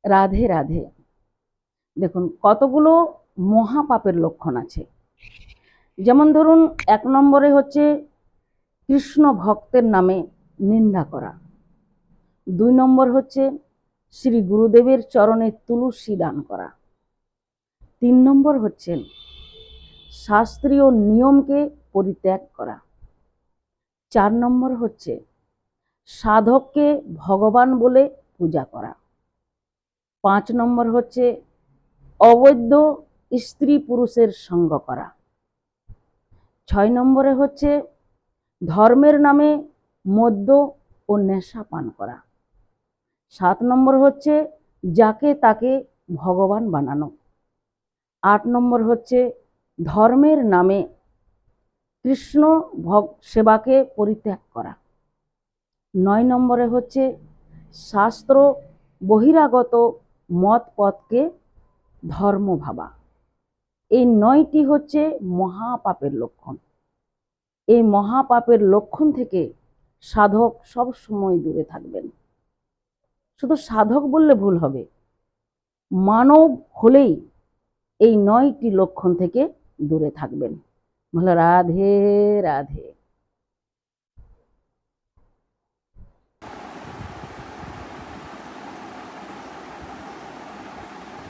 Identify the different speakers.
Speaker 1: রাধে রাধে। দেখুন, কতগুলো মহাপাপের লক্ষণ আছে। যেমন ধরুন, 1 নম্বরে হচ্ছে কৃষ্ণ ভক্তের নামে নিন্দা করা। 2 নম্বর হচ্ছে শ্রী গুরুদেবের চরণে তুলসী দান করা। 3 নম্বর হচ্ছে শাস্ত্রীয় নিয়মকে পরিত্যাগ করা। 4 নম্বর হচ্ছে সাধককে ভগবান বলে পূজা করা। 5 নম্বর হচ্ছে অবৈধ স্ত্রী পুরুষের সঙ্গ করা। 6 নম্বরে হচ্ছে ধর্মের নামে মদ্য ও নেশা পান করা। 7 নম্বর হচ্ছে যাকে তাকে ভগবান বানানো। 8 নম্বর হচ্ছে ধর্মের নামে কৃষ্ণ সেবাকে পরিত্যাগ করা। 9 নম্বরে হচ্ছে শাস্ত্র বহিরাগত মত পথকে ধর্ম ভাবা। এই 9টি হচ্ছে মহাপাপের লক্ষণ। এই মহাপাপের লক্ষণ থেকে সাধক সব সময় দূরে থাকবেন। শুধু সাধক বললে ভুল হবে, মানব হলেই এই 9টি লক্ষণ থেকে দূরে থাকবেন। বলো রাধে রাধে।